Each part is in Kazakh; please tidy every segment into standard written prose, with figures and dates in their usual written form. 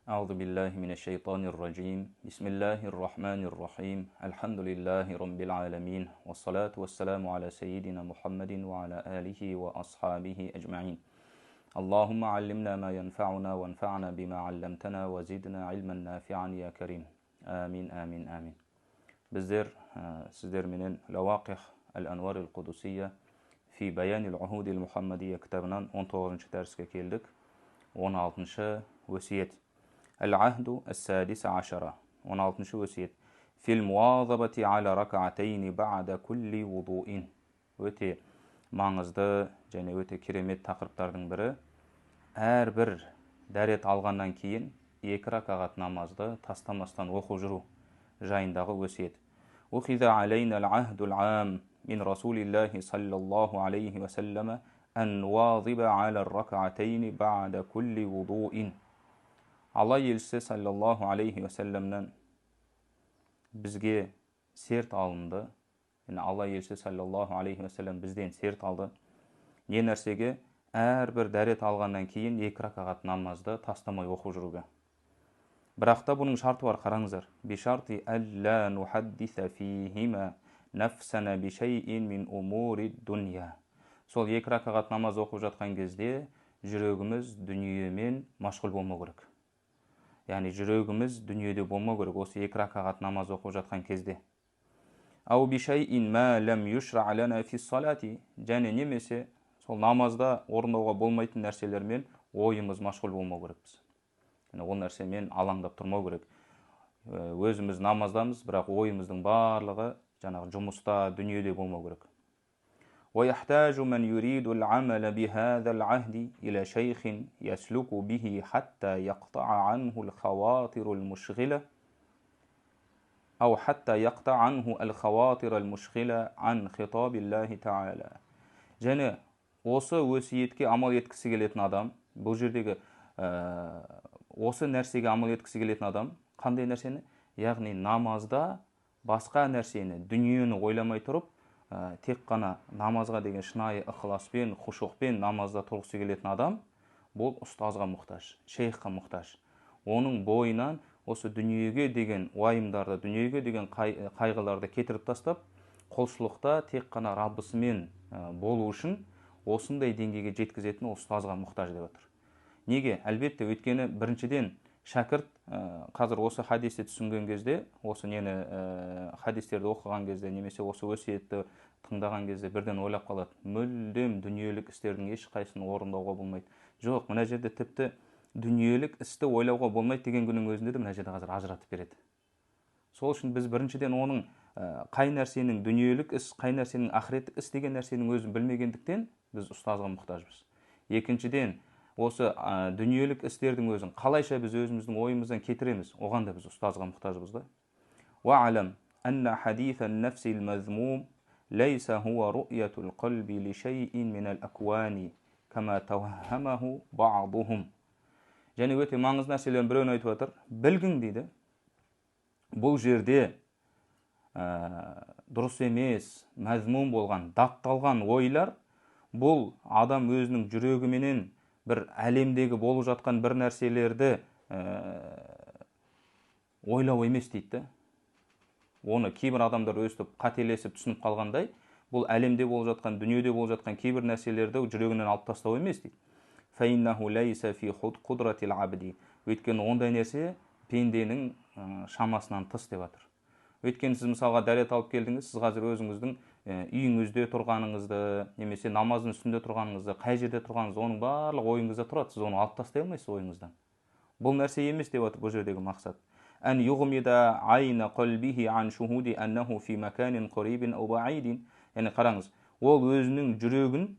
أعوذ بالله من الشيطان الرجيم بسم الله الرحمن الرحيم الحمد لله رب العالمين والصلاة والسلام على سيدنا محمد وعلى آله وأصحابه أجمعين اللهم علمنا ما ينفعنا وانفعنا بما علمتنا وزدنا علما نافعا يا كريم آمين آمين آمين سيزدر من لواقح الأنوار القدسية في بيان العهود المحمدية كتابنا 19 درسке келдік 16 وسيت العهد السادس عشر 16 وسيت في المواظبة على ركعتين بعد كل وضوء өте маңызды және өте керемет тақырыптардың бірі әрбір дәрет алғаннан кейін 2 ракағат намазды тастамастан оқып жүру жайындағы өсиет. أخذ علينا العهد العام من رسول الله صلى الله عليه وسلم أن نواظب على الركعتين بعد كل وضوء. Алла елшісі саллаллаху алейхи уассаламнан бізге серт алынды. Алла елшісі саллаллаху алейхи уассалам бізден серт алды. Не нәрсеге? Әрбір дәрет алғаннан кейін 2 ракағат намазды тастамай оқып жүруге. Бірақ та бұның шарты бар, қараңыздар. Бишарти алла нухаддиса фихима нафсана бишайин мин умури дуния. Сол 2 ракағат намаз оқып жатқан кезде жүрегіміз дүниемен машғұл болмау керек. Яғни жүрегіміз дүниеде болмау керек осы 2 ракағат намаз оқып жатқан кезде. Ау бишайин ма лам юшра лана фи салати. Және немесе сол намазда орындауға болмайтын нәрселермен ойымыз машғұл болмау керекпіз. Ол нәрсемен алаңдап тұрмау керек. Өзіміз намаздамыз, бірақ ойымыздың барлығы жаңағы жұмыста, дүниеде болмау керек. ويحتاج من يريد العمل بهذا العهد إلى شيخ يسلك به حتى يقطع عنه الخواطر المشغلة أو حتى يقطع عنه الخواطر المشغلة عن خطاب الله تعالى. және осы өсиетке амал еткісі келетін адам, бұл жердегі осы нәрсеге амал еткісі келетін адам, қандай нәрсені? Яғни намазда басқа нәрсені, дүниені ойламай тұрып, тек қана намазға деген шынайы ықыласпен, хушуқпен намазда тұрғысы келетін адам, бұл ұстазға мұқтаж, шейхқа мұқтаж. Оның бойынан осы дүниеге деген уайымдарды, дүниеге деген қайғыларды кетіріп тастап, құлшылықта тек қана Раббысымен болу үшін осындай деңгейге жеткізетін ұстазға мұқтаж деп отыр. Неге? Әлбетте, өйткені біріншіден шәкірт қазір осы хадисті түсінген кезде, осы нені хадистерді оқыған кезде, немесе осы өсиетті тыңдаған кезде бірден ойлап қалады. Мүлдем дүниелік істердің ешқайсысын орындауға болмайды. Жоқ, мына жерде тіпті дүниелік істі ойлауға болмайды деген күннің өзінде де мына жерде қазір ажыратып береді. Сол үшін біз біріншіден оның қай нәрсенің дүниелік іс, қай нәрсенің ақыреттік іс деген нәрсенің өзін білмегендіктен біз ұстазға мұқтажбыз. Екіншіден, осы дүниелік істердің өзін қалайша біз өзіміздің ойымыздан кетіреміз, оған да біз ұстазға мұқтажбыз ғой. وَعَلَمْ أَنَّ حَدِيثَ النَّفْسِ الْمَذْمُومِ لَيْسَ هُوَ رُؤْيَةُ الْقَلْبِ لِشَيْءٍ مِنَ الْأَكْوَانِ كَمَا تَوَهَّمَهُ بَعْضُهُمْ. Және өте маңызды нәрселерін біреуін айтып отыр. Білгің дейді. Бұл жерде дұрыс емес, мәзмум болған, датталған ойлар, бұл адам өзінің жүрегіменен бір әлемдегі болып жатқан бір нәрселерді ойлау емес дейді. Оны кейбір адамдар өстіп қателесіп түсініп қалғандай, бұл әлемде болып жатқан, дүниеде болып жатқан кейбір нәрселерді жүрегінен алып тастау емес дейді. فَإِنَّهُ لَيْسَ فِي قُدْرَةِ الْعَبْدِ. Өйткені ондай нәрсе пенденің шамасынан тыс деп жатыр. Өйткені сіз мысалға дәрет алып келдіңіз, сіз қазір өзіңіздің үйіңізде тұрғаныңызды, немесе намаздың үстінде тұрғаныңызды, қай жерде тұрғаныңызды, оның барлық ойыңызда тұрады, сіз оны алып тастай алмайсыз ойыңыздан. Бұл нәрсе емес деп отыр бұл жердегі мақсат. أن يغمض عين قلبه عن شهود أنه في مكان قريب أو بعيد. Яғни қараңыз, ол өзінің жүрегін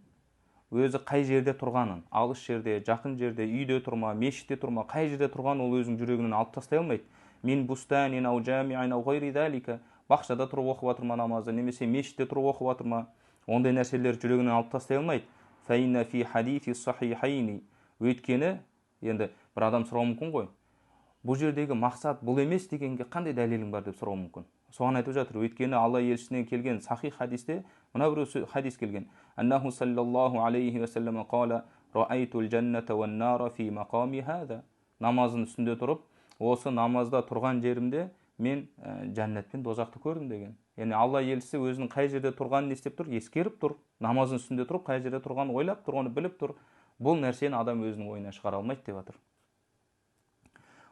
өзі қай жерде тұрғанын, алыс жерде, жақын жерде, үйде тұрма, мешітте тұрма, қай жерде тұрған ол өзінің жүрегінен алып тастай алмайды. Мин бустанин ау жамиин ау гайри залика. Бақшада тұрып оқып жатыр ма намазды, немесе мешітте тұрып оқып жатыр ма, ондай нәрселер жүрегінен алып тастай алмайды. Фаинна фи хадифи сахихайни. Өйткені, енді бір адам сұрауы мүмкін ғой. Бұл жердегі мақсат бұл емес дегенге қандай дәлелің бар деп сұрауы мүмкін. Соған айтып жатыр. Өйткені Алла елшісінен келген сахих хадисте мына бір хадис келген. Аннаху саллаллаху алейхи ва саллам қала: "Раайтул жанната ван нара фи мақами хада." намазын үстінде тұрып, осы намазда тұрған жерімде мен жәннат пен дозақты көрдім деген. Яғни Алла елшісі өзінің қай жерде тұрғанын не істеп тұр? Ескеріп тұр. Намазын үстінде тұрып, қай жерде тұрғанын ойлап тұр, оны біліп тұр. Бұл нәрсені адам өзінің ойынан шығара алмайды деп жатыр.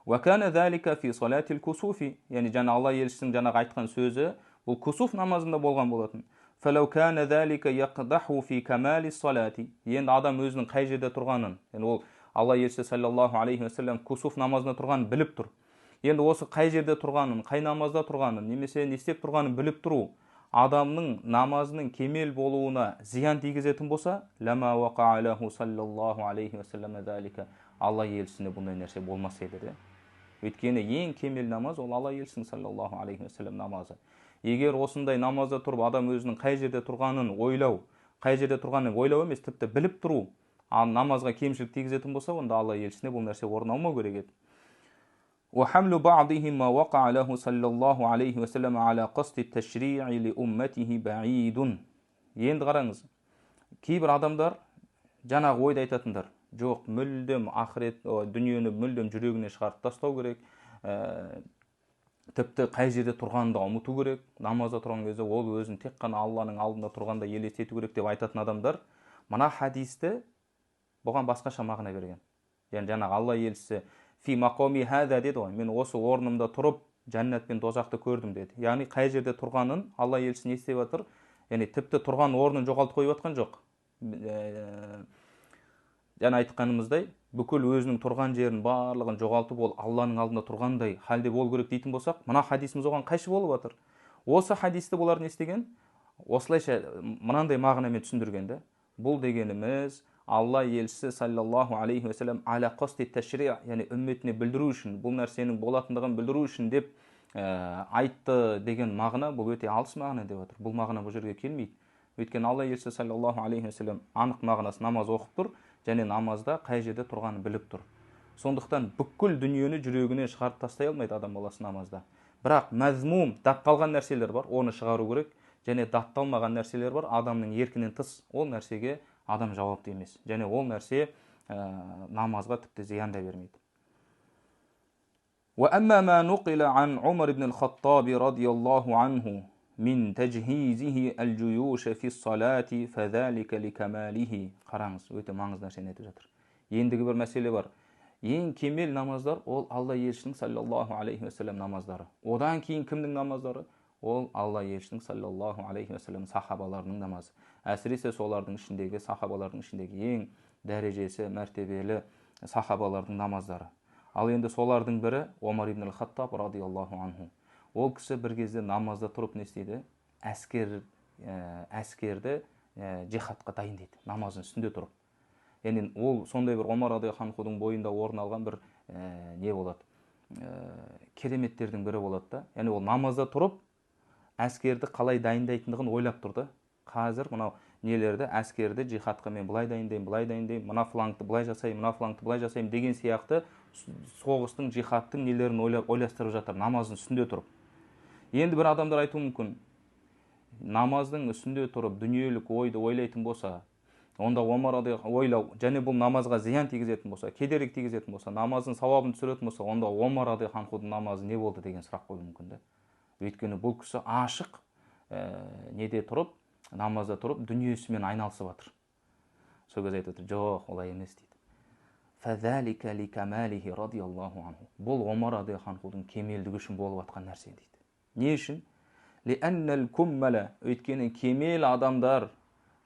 وَكَانَ ذَلِكَ فِي صَلَاةِ الْكُسُوفِ. Яғни жаңа Алла елшісінің жаңағы айтқан сөзі бұл кусуф намазында болған болатын. فَلَوْ كَانَ ذَلِكَ يَقْدَحُ فِي كَمَالِ الصَّلَاةِ. Енді адам өзінің қай жерде тұрғанын, яғни ол Алла елшісі саллаллаху алейхи уассалам кусуф намазында тұрғанын біліп тұр. Енді осы қай жерде тұрғанын, қай намазда тұрғанын, немесе не істеп тұрғанын біліп тұру адамның намазының кемел болуына зиян тигізетін болса, лама вақа алаху саллаллаху алейхи уассалам залика, Алла елшісіне бұндай нәрсе болмас еді де. Өйткені ең кемел намаз ол Алла елшісінің саллаллаху алейхи уассалам намазы. Егер осындай намазда тұрып адам өзінің қай жерде тұрғанын ойлау, қай жерде тұрғанын ойлау емес, тіпті біліп тұру намазға кемшілік тигізетін болса, онда Алла елшісіне бұл нәрсе орын алмау керек еді. وحمل بعضهم ما وقع له صلى الله عليه وسلم على قصد التشريع لأمته بعيد. Енді қараңыз, кейбір адамдар жаңағы ойды айтатындар. Жоқ, мүлдем ақырет, дүниені мүлдем жүрегіне шығарып тастау керек. Тіпті қай жерде тұрғанын да ұмыту керек. Намазда тұрған кезде ол өзін тек қана Алланың алдында тұрғанда елестету керек деп айтатын адамдар, мына хадисті бұған басқаша мағына берген. Яғни жаңағы Алла елшісі фи мақоми хада деді ғой, мен осы орнымда тұрып жәннат пен дозақты көрдім деді. Яғни қай жерде тұрғанын Алла елшісі не істеп жатыр? Яғни тіпті тұрған орнын жоғалтып қойып жатқан жоқ. Жаңа айтқанымыздай, бүкіл өзінің тұрған жерін барлығын жоғалтып, ол Алланың алдында тұрғандай халде болу керек дейтін болсақ, мына хадисіміз оған қайшы болып жатыр? Осы хадисті бұлар не істеген? Осылайша мынандай мағынамен түсіндірген. Бұл дегеніміз Алла елшісі саллаллаху алейхи уассалам аля қости тәшри, яғни үмметіне білдіру үшін, бұл нәрсенің болатындығын білдіру үшін деп айтты деген мағына, бұл өте алыс мағына деп отыр. Бұл мағына бұл жерге келмейді. Өйткені Алла елшісі саллаллаху алейхи уассалам анық мағынасы намаз оқып тұр, және намазда қай жерде тұрғанын біліп тұр. Сондықтан бүкіл дүниені жүрегіне шығарып тастай алмайды адам баласы намазда. Бірақ мәзмум, датталған нәрселер бар, оны шығару керек, және датталмаған нәрселер бар, адамның еркінен тыс, ол нәрсеге адам жауапты емес. Және ол нәрсе намазға тіпті зиян да бермейді. وَأَمَّا مَا نُقِلَ عَنْ عُمَرِ بْنِ الْخَطَّابِ رَضِيَ اللَّهُ عَنْهُ مِنْ تَجْهِيزِهِ الْجُيُوشَ فِي الصَّلَاةِ فَذَلِكَ لِكَمَالِهِ. Қараңыз, өте маңызды нәрсені айтып жатыр. Ендігі бір мәселе бар. Ең кемел намаздар ол Алла елшісінің саллаллаху алейхи уассалам намаздары. Одан кейін кімнің намаздары? Ол Алла елшісінің саллаллаху алейхи уассалам сахабаларының намазы. Әсіресе солардың ішіндегі, сахабалардың ішіндегі ең дәрежесі, мәртебелі сахабалардың намаздары. Ал енді солардың бірі Омар ибн ал-Хаттаб радиаллаху анху. Ол кісі бір кезде намазда тұрып не істейді? Әскерді джихадқа дайындайды, намаздың үстінде тұрып. Яғни ол сондай бір Омар радиаллаху анхудың бойында орын алған бір не болады? Кереметтердің бірі болады да. Яғни ол намазда тұрып әскерді қалай дайындайтындығын ойлап тұрды. Қазір мынау нелерді, әскерді джихадқа мен былай дайындаймын, мына флангты былай жасаймын, мына флангты былай жасаймын деген сияқты соғыстың, джихадтың нелерін ойластырып жатыр намаздың үстінде тұрып. Енді бір адамдар айтуы мүмкін, намаздың үстінде тұрып дүниелік ойды ойлайтын болса, онда Омар ойлау, және бұл намазға зиян тигізетін болса, кедергі тигізетін болса, намаздың сауабын түсіретін болса, онда Омар радиаллаху намазы не болды деген сұрақ қою мүмкін да. Өйткені бұл кісі ашық неде тұрып, намазда тұрып, дүниесімен айналысып жатыр. Сол кезде айтып отыр, жоқ, олай емес дейді. Фәзәлика ликамалихи радиаллаху анху. Бұл Омар радиаллаху кемелдігі үшін болып жатқан нәрсе дейді. Не үшін? Лиәннәл куммәлә, өйткені кемел адамдар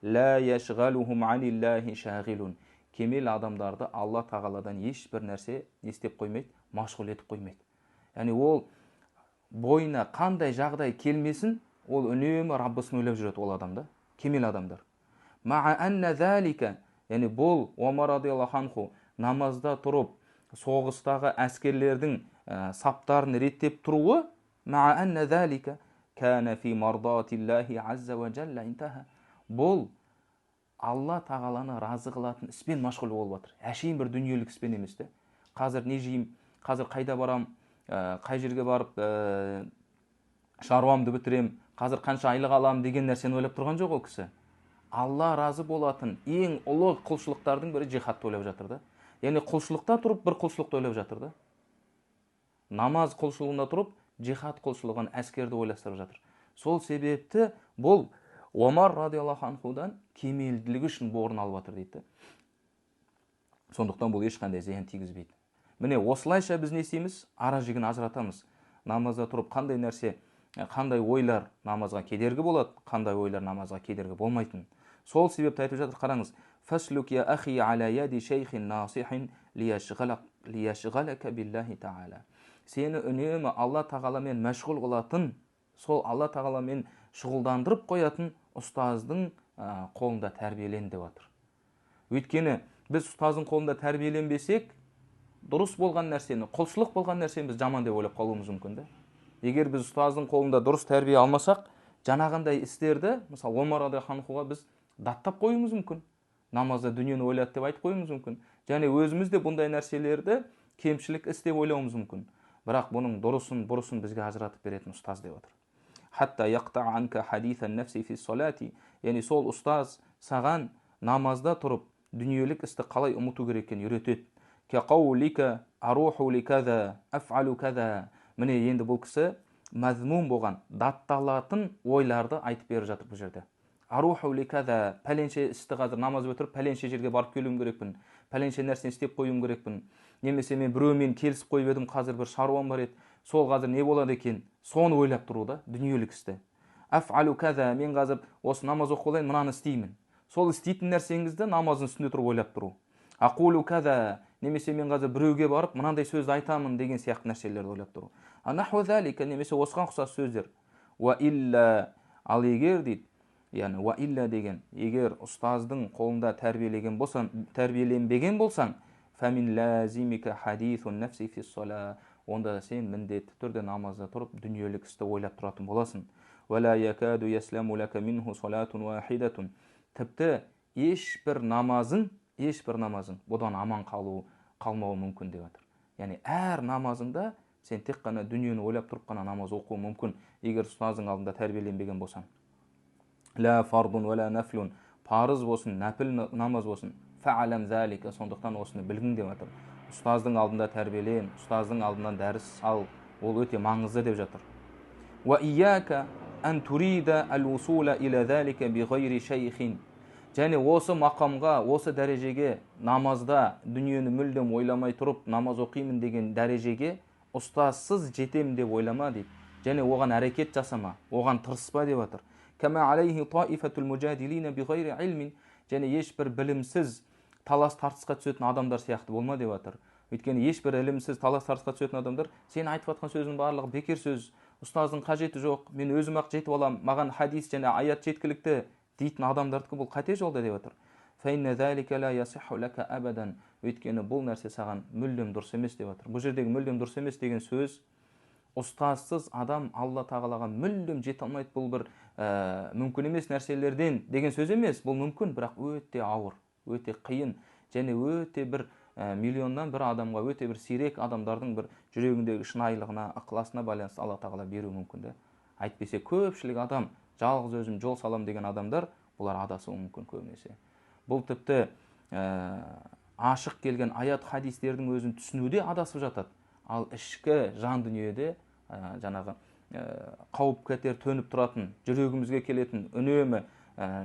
ла яшғалухум аниллахи шағилун. Кемел адамдарды Алла тағаладан ешбір нәрсе естеп қоймайды, машғұл етіп қоймайды. Яғни ол бойына қандай жағдай келмесін, ол үнемі Раббысын ойлап жүреді ол адамда, кемел адамдар. Ма'a анна залика, яғни бұл Омар радиаллаху анху намазда тұрып, соғыстағы әскерлердің саптарын реттеп тұруы, ма'a анна залика кана фи мардатиллахи азза ва джалла интаха. Бұл Алла тағаланы разы қылатын іспен машғұл болып жатыр. Әшейін бір дүниелік іспен емес те. Қазір не жеймін, қазір қайда барам, қай жерге барып шаруамды бітірем, қазір қанша айлық алам деген нәрсені ойлап тұрған жоқ ол кісі. Алла разы болатын ең ұлы құлшылықтардың бірі джихадты ойлап жатыр да. Яғни құлшылықта тұрып бір құлшылықты ойлап жатыр да. Намаз құлшылығында тұрып жихад құлшылығын, әскерді ойластырып жатыр. Сол себепті бұл Омар радиаллаху анхудан кемелділігі үшін орын алып жатыр дейді. Сондықтан бұл ешқандай зиян тигізбейді. Міне осылайша біз не істейміз? Ара жігін ажыратамыз. Намазда тұрып қандай нәрсе, қандай ойлар намазға кедергі болады, қандай ойлар намазға кедергі болмайтын. Сол себепті айтып жатыр, қараңыз. Фаслук я ахи аля яди шейхин насихин лияшғалака биллахи та'ала. Сені үнемі Алла тағаламен мәшғұл қылатын, сол Алла тағаламен шұғылдандырып қоятын ұстаздың қолында тәрбиелен деп жатыр. Өйткені біз ұстаздың қолында тәрбиеленбесек, дұрыс болған нәрсені, құлшылық болған нәрсені біз жаман деп ойлап қалуымыз мүмкін да. Егер біз ұстаздың қолында дұрыс тәрбие алмасақ, жаңағындай істерді, мысалы Омар радиаллаху анхуға біз даттап қоюымыз мүмкін. Намазда дүниені ойлады деп айтып қоюымыз мүмкін. Және өзіміз де бұндай нәрселерді кемшілік іс деп ойлауымыз мүмкін. Бірақ бұның дұрысын, бұрысын бізге ажыратып беретін ұстаз деп отыр. Хатта яқта анка хадисан нафси фи салати. Яғни сол ұстаз саған намазда тұрып дүниелік істі қалай ұмыту керек екенін үйретеді. Кақаулика аруху ликаза афалу каза. Міне енді бұл кісі мазмун болған, датталатын ойларды айтып беріп жатыр бұл жерде. Аруху ликаза, пәленше істі қазір намаз өтіріп, пәленше жерге барып келуім керекпін, пәленше нәрсені істеп қоюым керекпін. Немесе мен біреумен келісіп қойып едім, қазір бір шаруам бар еді, сол қазір не болады екен, соны ойлап тұру да, дүниелік істі. Афалу каза, мен қазір осы намаз оқып болайын, мынаны істеймін. Сол істейтін нәрсеңізді намаздың үстінде тұрып ойлап тұру. Aqulu kaza, немесе мен қазір біреуге барып мынандай сөзді айтамын деген сияқты нәрселерді ойлап тұру. Наху залика, немесе осыған ұқсас сөздер. Ва илля, ал егер дейді, яғни ва илля деген, егер ұстаздың қолында тәрбиеленбеген болсаң, фамин лазимика хадисун нафси фи ссала, онда сен міндетті түрде намазда тұрып дүниелік істі ойлап тұратын боласың. Вала якаду ясламу лака минху салатун вахидатун. Тіпті ешбір намазың бұдан аман қалмауы мүмкін деп жатыр. Яғни әр намазыңда сен тек қана дүниені ойлап тұрып қана намаз оқуы мүмкін, егер ұстаздың алдында тәрбиеленбеген болсаң. Ла фардун ва ла нафлун, парыз болсын, нәпіл намаз болсын. Фаалам залика, сондықтан осыны білгің деп жатыр. Ұстаздың алдында тәрбиелен, ұстаздың алдынан дәріс ал, ол өте маңызды деп жатыр. Ва ияка ан турида ал-усула иля залика би гайри шейхин. Және осы мақамға, осы дәрежеге, намазда дүниені мүлдем ойламай тұрып намаз оқимын деген дәрежеге ұстазсыз жетем деп ойлама дейді. Және оған әрекет жасама, оған тырыспа деп жатыр. Кама алейхи таифатул мужадилина би гайри илмин. Және ешбір білімсіз талас тартысқа түсетін адамдар сияқты болма деп жатыр. Өйткені ешбір ілімсіз талас тартысқа түсетін адамдар сен айтып жатқан сөздің барлығы бекер сөз, ұстаздың қажеті жоқ, мен өзім ақ жетіп алам, маған хадис және аят жеткілікті дейтін адамдардікі бұл қате жолда деп жатыр. Файна залика ла ясиху лака абадан. Өйткені бұл нәрсе саған мүлдем дұрыс емес деп жатыр. Бұл жердегі мүлдем дұрыс емес деген сөз, ұстазсыз адам Алла тағалаға мүлдем жете алмайды, бұл бір мүмкін емес нәрселерден деген сөз емес. Бұл мүмкін, бірақ өте ауыр, өте қиын, және өте бір миллионнан бір адамға, өте бір сирек адамдардың бір жүрегіндегі шынайылығына, ықыласына байланысты Алла тағала беру мүмкін де. Әйтпесе көпшілік адам, жалғыз өзім жол салам деген адамдар, бұлар адасуы мүмкін көбінесе. Бұл тіпті ашық келген аят хадистердің өзін түсінуде адасып жатады. Ал ішкі жан дүниеде жаңағы қауіп қатер төніп тұратын, жүрегімізге келетін, үнемі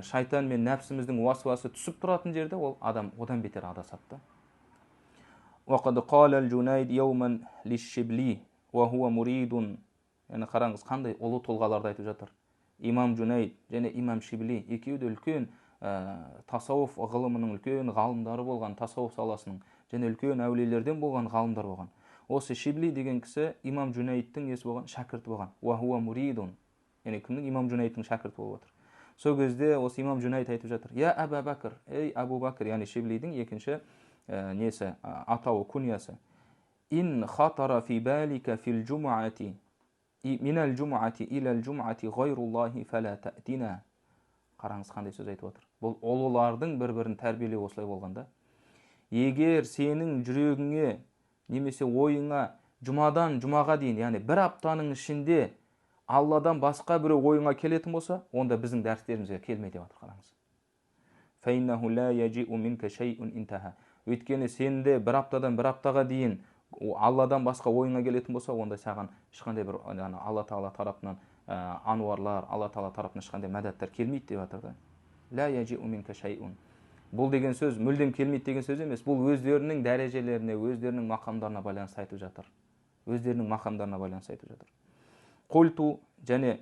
шайтан мен нәпсіміздің уасуасы түсіп тұратын жерде ол адам одан бетер адасады. وقد قال الجنيد يوما للشبلي وهو مريد. Яғни қараңыз, қандай ұлы тұлғаларды айтып жатыр. Имам Джунайд және имам Шибли екеуі де үлкен тасауф ғылымының үлкен ғалымдары болған, тасауф саласының және үлкен әулиелерден болған ғалымдар болған. Осы Шибли деген кісі имам Джунайдтың несі болған, шәкірті болған. Уахуа муридун. Яғни кімнің? Имам Джунайдтың шәкірті болып отыр. Сол кезде осы имам Джунайд айтып жатыр: "Я Абу Бакр, ей Абу Бакр", яғни Шиблидің екінші несі, атауы, күниясы. "Ин хатара фи балика фил джум'ати минал джум'ати илал джум'ати гайруллахи фала та'тина". Қараңыз қандай сөз айтып отыр. Бұл ұлылардың бір-бірін тәрбиелеу осылай болғанда. Егер сенің жүрегіңе немесе ойыңа жұмадан жұмаға дейін, яғни бір аптаның ішінде Алладан басқа біреу ойыңа келетін болса, онда біздің дәрістерімізге келме деп отыр. Қараңыз. Файнаху ла яжиу минка шайун интаха. Өйткені сенде бір аптадан бір аптаға дейін Алладан басқа ойыңа келетін болса, онда саған ешқандай бір Алла Тағала тарапынан ануарлар, Алла Тағала тарапынан ешқандай мәдәттер келмейді деп жатыр да. Ла яжиу минка шайун. Бұл деген сөз мүлдем келмейді деген сөз емес. Бұл өздерінің дәрежелеріне, өздерінің мақамдарына байланысты айтып жатыр. Өздерінің мақамдарына байланысты айтып жатыр. Қульту, және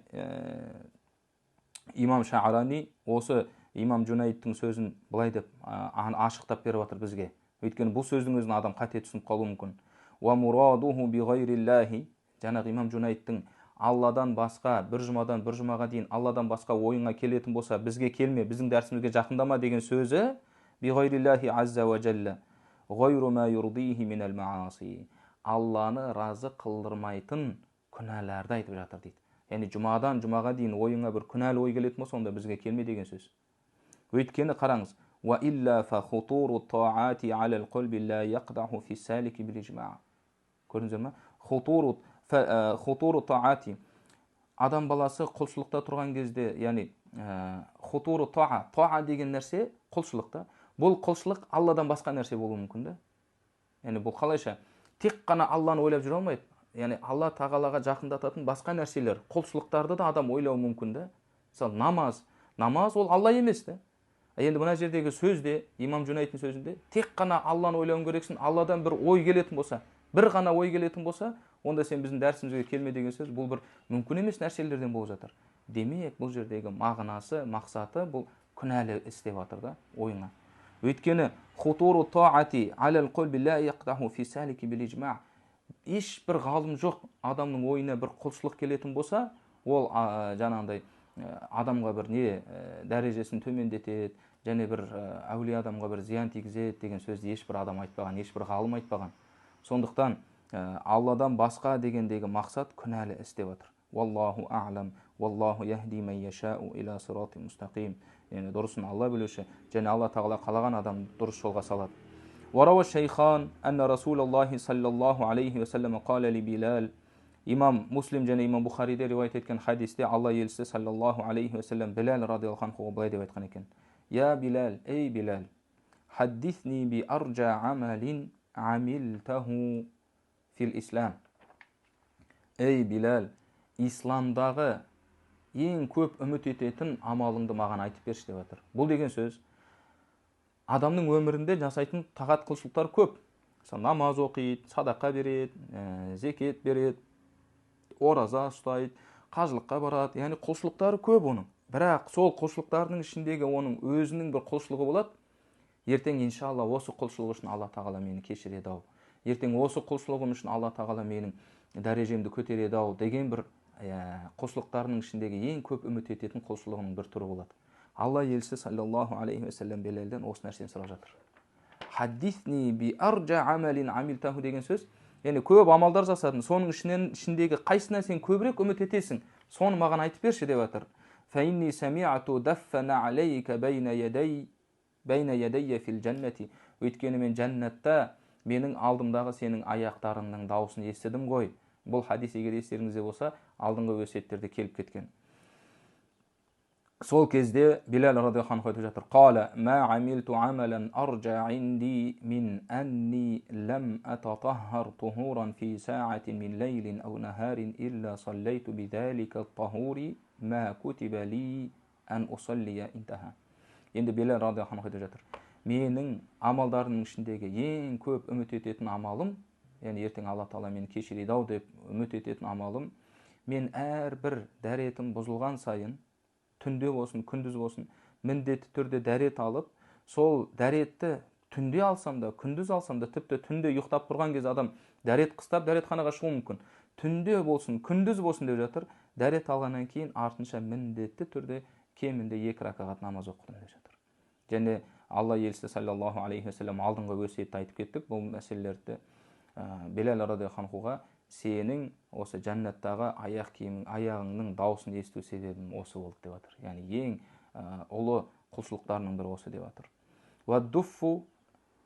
имам Ша'рани осы имам Джунайдтың сөзін былай деп ашықтап беріп жатыр бізге. Өйткені бұл сөздің өзін адам қате түсініп қалуы мүмкін. Ва мурадуху би гайриллахи. Жаңағы имам Джунайдтың Алладан басқа, бір жұмадан бір жұмаға дейін Алладан басқа ойыңа келетін болса, бізге келме, біздің дәрісімізге жақындама деген сөзі би гайриллахи азза ва джалла гайру ма юрдихи минал мааси. Алланы разы қылдырмайтын күнәларды айтып жатыр дейді. Яғни жұмадан жұмаға дейін ойыңа бір күнәлі ой келетін болса, онда бізге келме деген сөз. Өйткені қараңыз, ва илля фа хутуру таати алал qalbi la yaqdahu fi salik bil ijma'. Көрдіңіздер ме? Хутуру таати. Адам баласы құлшылықта тұрған кезде, яғни хутуру таа деген нәрсе құлшылықта. Бұл құлшылық Алладан басқа нәрсе болуы мүмкін да. Яғни бұл қалайша? Тек қана Алланы ойлап жүре алмайды. Яғни Алла Тағалаға жақындататын басқа нәрселер, құлшылықтарды да адам ойлауы мүмкін да. Мысалы, намаз ол Алла емес та. Енді мына жердегі сөзде, имам Джунайдтың сөзінде, тек қана Алланы ойлауың керексің, Алладан бір ой келетін болса, бір ғана ой келетін болса, онда сен біздің дәрісімізге келме деген сөз, бұл бір мүмкін емес нәрселерден болып жатыр. Демек, бұл жердегі мағынасы, мақсаты бұл күнәлі іс деп жатыр да ойыңа. Өйткені хутуру таати алал qalbi la yaqdahu fi saliki bil ijma'. Ешбір ғалым жоқ, адамның ойына бір құлшылық келетін болса, ол жаңағындай адамға бір дәрежесін төмендетеді, және бір әулие адамға бір зиян тигізеді деген сөзді ешбір адам айтпаған, ешбір ғалым айтпаған. Сондықтан Алладан басқа дегендегі мақсат күнәлі іс деп отыр. Валлаху а'лам, валлаху яхди ман яшау иля сирати мустақим. Яғни дұрысын Алла білуші, және Алла Тағала қалаған адам дұрыс жолға салады. وروى الشيخان أن رسول الله صلى الله عليه وسلم قال لبلال. имам Муслим және имам Бухариде риуаят еткен хадисте Алла елшісі саллаллаху алейхи вассалам Билал радиаллаху анхуға былай деп айтқан екен. Я Билал, ей Билал, хаддисни би арджа амалин амилтаху фил ислам. Ей Билал, исламдағы ең көп үміт ететін амалыңды маған айтып берші деп жатыр. Бұл деген сөз адамның өмірінде жасайтын тағат құлшылықтар көп. Намаз оқиды, садақа береді, зекет береді, ораза ұстайды, қажылыққа барады. Яғни құлшылықтары көп оның. Бірақ сол құлшылықтардың ішіндегі оның өзінің бір құлшылығы болады. Ертең иншалла осы құлшылығы үшін Алла Тағала мені кешіреді ау. Ертең осы құлшылығым үшін Алла Тағала менің дәрежемді көтереді ау деген бір құлшылықтарының ішіндегі ең көп үміт ететін құлшылығының бір түрі болады. Алла елшісі саллаллаху алейхи вассалам Билалдан осы нәрсені сұрап жатыр. Хаддисни би арджа амалин амилтаху деген сөз, яғни көп амалдар жасадың, соның ішіндегі қайсына сен көбірек үміт етесің, соны маған айтып берші деп жатыр. Фаинни сами'ату даффана алейка байна ядайя фил джаннати. Өйткені мен жәннатта менің алдымдағы сенің аяқтарыңның дауысын естідім ғой. Бұл хадис егер естеріңізде болса, алдыңғы өсиеттерде келіп кеткен. Сол кезде Билал радиаллаху анху айтып жатыр. Қала ма амилту амалан арджа инди мин анни лам ататаххар тухуран фи саатин мин лейлин ау нахарин илля саллайту бидалика тахури ма кутиба ли ан усаллия интаха. Енді Билал радиаллаху анху айтып жатыр. Менің амалдарымның ішіндегі ең көп үміт ететін амалым, яғни ертең Алла Тағала мені кешіреді ау деп үміт ететін амалым, мен әрбір дәретім бұзылған сайын, түнде болсын, күндіз болсын, міндетті түрде дәрет алып, сол дәретті түнде алсам да, күндіз алсам да, тіпті түнде ұйықтап тұрған кезде адам дәрет қыстап, дәретханаға шығуы мүмкін. Түнде болсын, күндіз болсын деп жатыр. Дәрет алғаннан кейін артынша міндетті түрде кемінде 2 ракағат намаз оқыдым деп жатыр. Және Алла елшісі саллаллаху алейхи вассалам алдыңғы өсиетті айтып кеттік. Бұл мәселелерді Билал радиаллаху анхуға сенің осы жәннаттағы аяғыңның дауысын есту себебім осы болды деп жатыр. Яғни ең ұлы құлшылықтарының бірі осы деп жатыр.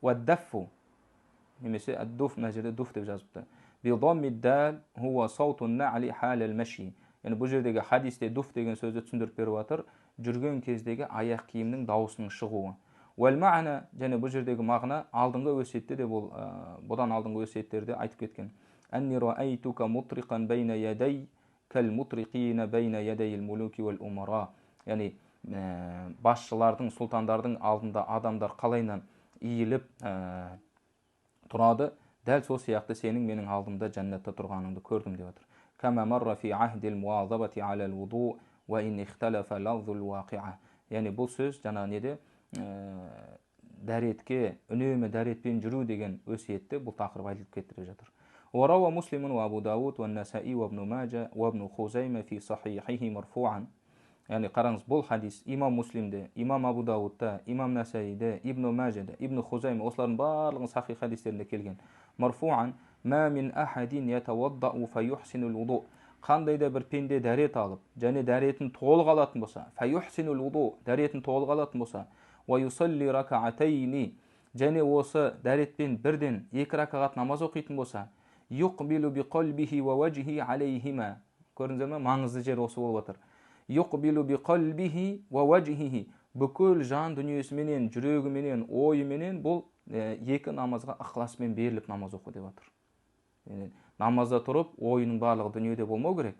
Ваддаффу немесе аддуф, мына жерде дуф деп жазыпты. Бидаммиддал хуа саутун нали халал маши. Яғни бұл жердегі хадисте дуф деген сөзді түсіндіріп беріп жатыр. Жүрген кездегі аяқ киімнің дауысының шығуы. Уәл мағна, және бұл жердегі мағына алдыңғы өсиетте де бұдан алдыңғы өсиеттерде айтып кеткен. Әнни раайтука мутриқан бейна ядей кәл мутрикина бейна ядейл мулуки уәл умара. Яғни басшылардың, сұлтандардың алдында адамдар қалайынан иіліп тұрады, дәл сол сияқты сенің менің алдымда жәннатта тұрғаныңды көрдім деп отыр. Кама марра фи ахдил муазабати алал вуду ва ин ихталафа лафзул вақиа. Яғни бұл сөз жаңа неде дәретке, үнемі дәретпен жүру деген өсиетте бұл тақырып айтылып кетті деп жатыр. Уарауа Муслимун ва Абу Дауд ва Насаи ва Ибн Мажа ва Ибн Хузайма фи сахихихи марфуан. Яғни қараңыз, бұл хадис имам Муслимде, имам Абу Даудта, имам Насаиде, Ибн Мажада, Ибн Хузайма, осылардың барлығын сахих хадистерінде келген. Марфуан, ма мин ахадин ятаваддау фаюхсинул вуду. Қандай да бір пенде дәрет алып, және дәретін толық алатын болса, фаюхсинул вуду, дәретін толық алатын болса, ва юсалли ракаатайни, және осы дәретпен бірден 2 ракағат намаз оқитын болса, юқбилу биқалбихи ва вajhi алейхима. Көрдіңіздер ме? Маңызды жер осы болып отыр. Юқбилу биқалбихи ва вajhihi. Бүкіл жан дүниесіменен, жүрегіменен, ойыменен бұл 2 намазға ықыласпен беріліп намаз оқу деп отыр. Намазда тұрып, ойының барлығы дүниеде болмау керек.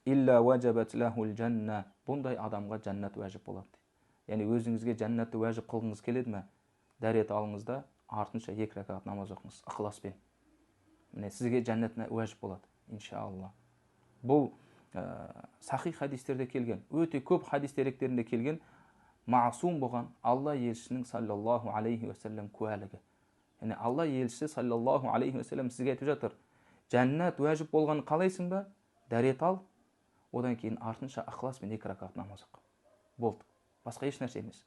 Илля вajabat лахул жанна. Бұндай адамға жәннат уәжіп болады. Яғни өзіңізге жәннатты уәжіп қылғыңыз келеді ме? Дәрет алыңыз да артынша 2 ракағат намаз оқыңыз ықыласпен. Міне сізге жәннат уәжіп болады, иншалла. Бұл сахих хадистерде келген, өте көп хадис деректерінде келген маасум болған Алла елшісінің саллаллаху алейхи уассалам куәлігі. Яғни Алла елшісі саллаллаху алейхи уассалам сізге айтып жатыр, жәннат уәжіп болғанын қалайсың ба? Дәрет ал, одан кейін артынша ықыласпен 2 ракағат намаз оқы. Болды. Басқа еш нәрсе емес.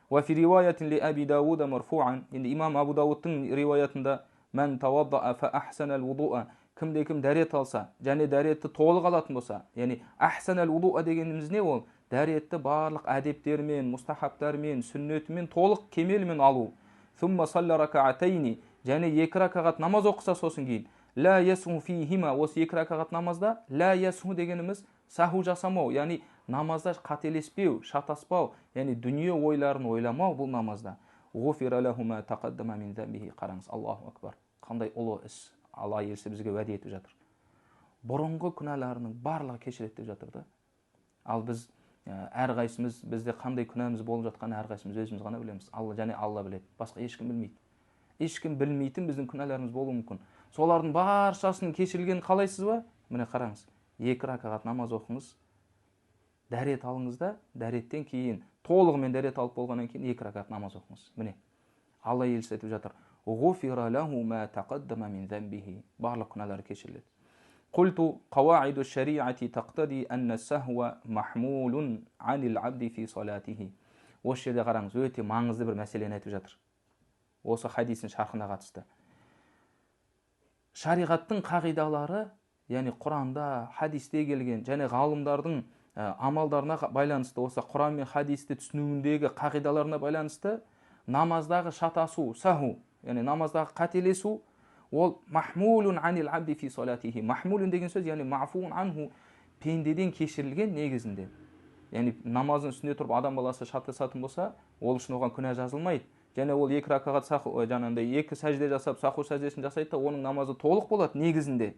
Ва фи риваятин ли Аби Дауда марфуан. Енді имам Абу Дауудтың риwayatында мән тавадда'a фа ахсанал вуду'a, кімде-кім дәрет алса, және дәретті толық алатын болса, яғни ахсанал вуду'a дегеніміз не ол? Дәретті барлық әдептермен, мустахабтармен, сүннетімен, толық кемелмен алу. Сумма салла ракаатайни, және 2 ракағат намаз оқыса сосын кейін. Ла ясху фихима, осы 2 ракағат намазда ла ясху дегеніміз саху жасамау, яғни намазда қателеспеу, шатаспау, яғни дүние ойларын ойламау бұл намазда. Ғуфира лаху ма тақаддама мин замбихи. Қараңыз, Аллаху акбар. Қандай ұлы іс Алла елшісі бізге уәде етіп жатыр. Бұрынғы күнәларының барлығы кешіреді деп жатыр да. Ал біз әрқайсымыз, бізде қандай күнәміз болып жатқанын әрқайсымыз өзіміз ғана білеміз. Алла және Алла біледі. Басқа ешкім білмейді. Ешкім білмейтін біздің күнәларымыз болуы мүмкін. Солардың баршасының кешірілгенін қалайсыз ба? Міне қараңыз. 2 ракағат намаз оқыңыз. Дәрет алыңыз да, дәреттен кейін толығымен дәрет алып болғаннан кейін 2 ракағат намаз оқыңыз. Міне. Алла елшісі айтып жатыр. Ғуфира лаху ма тақаддама мин замбихи. Барлық күнәлары кешіріледі. Qultu qawaidu shari'ati taqtadi anna sahwa mahmulun 'anil 'abdi fi salatihi. Осы жерде қараңыз, өте маңызды бір мәселені айтып жатыр. Осы хадистің шархына қатысты. Шариғаттың қағидалары, яғни Құранда, хадисте келген, және ғалымдардың амалдарына байланысты, осы Құран мен хадисті түсінуіндегі қағидаларына байланысты, намаздағы шатасу, саху, яғни намаздағы қателесу, ол махмулун анил абди фи салатихи. Махмулун деген сөз, яғни мафун анху, пендеден кешірілген негізінде. Яғни намазын үстінде тұрып адам баласы шатасатын болса, ол үшін оған күнә жазылмайды. Және ол 2 ракағат саху, жаңағындай 2 сәжде жасап, саху сәждесін жасайды да, оның намазы толық болады негізінде.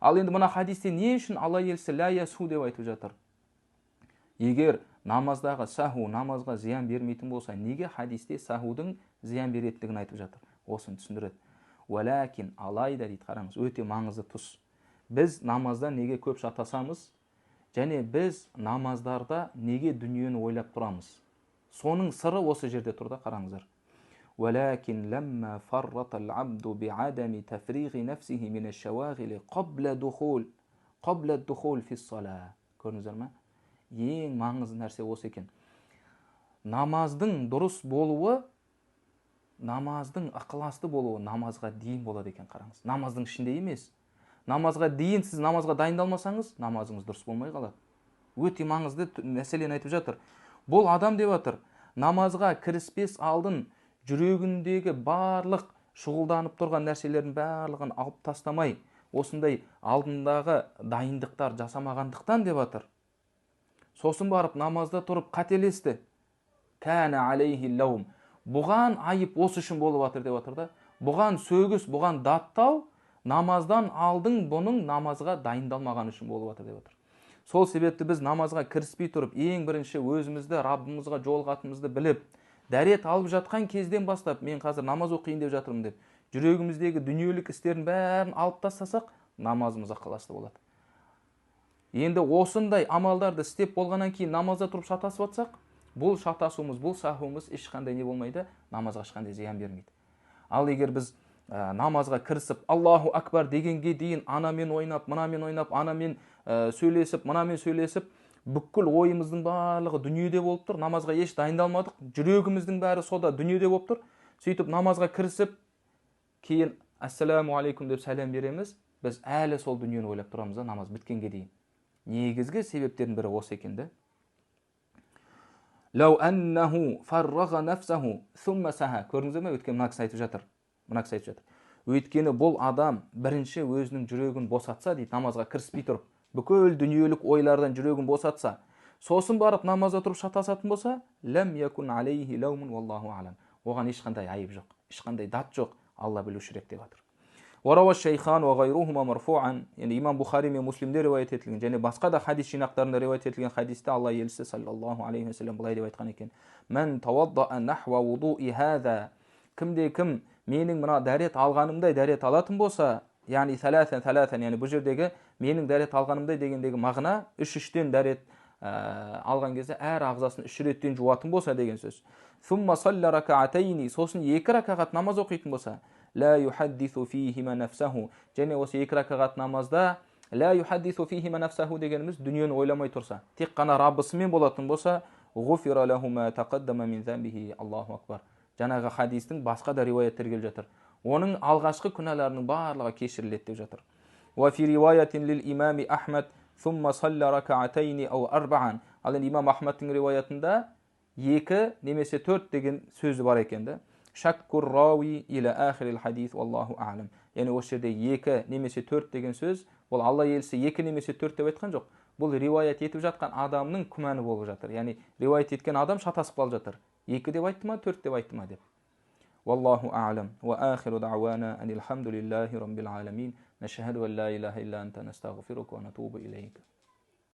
Ал енді мына хадисте не үшін Алла елшісі ла ясху деп айтып жатыр? Егер намаздағы саху намазға зиян бермейтін болса, неге хадисте сахудың зиян беретіндігін айтып жатыр? Осыны түсіндіреді. Уәләкин алайда дейді, қараңыз, өте маңызды тұс. Біз намазда неге көп шатасамыз, және біз намаздарда неге дүниені ойлап тұрамыз? Соның сыры осы жерде тұрда, қараңыздар. Уәләкин ләммә фарратал абду би'адами тафриғи нафсихи мин аш-шавағили қабла духул фис-сала. Көрдіңіздер ме? Ең маңызды нәрсе осы екен. Намаздың дұрыс болуы, намаздың ықыласты болуы намазға дейін болады екен, қараңыз. Намаздың ішінде емес. Намазға дейін сіз намазға дайындалмасаңыз, намазыңыз дұрыс болмай қалады. Өте маңызды мәселені айтып жатыр. Бұл адам деп жатыр, намазға кіріспес алдын жүрегіндегі барлық шұғылданып тұрған нәрселердің барлығын алып тастамай, осындай алдындағы дайындықтар жасамағандықтан деп жатыр. Сосын барып намазда тұрып қателесті. Кәна алейхи лаум. Бұған айып осы үшін болып жатыр деп жатыр да. Бұған сөгіс, бұған даттау намаздан алдың бұның намазға дайындалмаған үшін болып жатыр деп жатыр. Сол себепті біз намазға кіріспей тұрып, ең бірінші өзімізді Раббымызға жолығатынымызды біліп, дәрет алып жатқан кезден бастап, мен қазір намаз оқиын деп жатырмын деп, жүрегіміздегі дүниелік істердің бәрін алып тастасақ, намазымыз ықыласты болады. Енді осындай амалдарды істеп болғаннан кейін намазда тұрып шатасып жатсақ, бұл шатасуымыз, бұл сахуымыз ешқандай не болмайды, намазға ешқандай зиян бермейді. Ал егер біз намазға кірісіп, Аллаху акбар дегенге дейін анамен ойнап, мынамен ойнап, анамен сөйлесіп, мынамен сөйлесіп, бүкіл ойымыздың барлығы дүниеде болып тұр, намазға еш дайындалмадық, жүрегіміздің бәрі сода дүниеде болып тұр. Сөйтіп намазға кірісіп, кейін ассаламу алейкум деп сәлем береміз, біз әлі сол дүниені ойлап тұрамыз да намаз біткенге дейін. Негізгі себептердің бірі осы екенді. Лау аннаху фарраға нафсаху сумма саха. Көрдіңіздер ме? Өйткені мына кісі айтып жатыр. Өйткені бұл адам бірінші өзінің жүрегін босатса дейді, намазға кіріспей тұрып, бүкіл дүниелік ойлардан жүрегін босатса, сосын барып намазда тұрып шатасатын болса, лам якун алейхи лаумун валлаху алам. Оған ешқандай айып жоқ, ешқандай дат жоқ, Алла білушірек деп жатыр. Варауа шейхан ва гайрухума марфуан. Яғни имам Бухари мен Муслимде риуаят етілген, және басқа да хадис жинақтарында риуаят етілген хадисте Алла елшісі саллаллаху алейхи ва саллям былай деп айтқан екен: "Мен тавадда'a нахва вуду'i хаза." Кім менің мына дәрет алғанымдай дәрет алатын болса, яғни саласан, яғни бұл жердегі менің дәрет алғанымдай дегендегі мағына 3-3-тен дәрет алған кезде әр ағзасын 3 реттен жуатын болса деген сөз. Сумма салла ракаатайни, сосын 2 ракағат намаз оқитын болса, ла юхаддису фихима нафсаху. Және осы 2 ракағат намазда ла юхаддису фихима нафсаху дегеніміз дүниені ойламай тұрса, тек қана Раббысымен болатын болса, гуфира лаху ма тақаддама мин замбихи. Аллаху акбар. Жаңағы хадистің басқа да риуаяттар келіп жатыр. Оның алғашқы күнәларының барлығы кешіріледі деп жатыр. Ва фи риуаятин лил имами Ахмад сумма салла ракаатайни ау арбаан. Ал имам Ахмадтың риуаятында 2 немесе 4 деген сөзі бар екен да. Шаккур рауи иля ахирил хадис валлаху а'лам. Яғни осы жерде 2 немесе 4 деген сөз, ол Алла елшісі 2 немесе 4 деп айтқан жоқ. Бұл риуаят етіп жатқан адамның күмәні болып жатыр. Яғни риуаят еткен адам шатасып қалып жатыр. 2 деп айтты ма, 4 деп айтты ма деп. Валлаху а'лам. Ва ахиру дa'вана анил хамдулиллахи rabbil alamin. Нашхаду ан ла илаха илля анта настағфирука ва натубу илейка.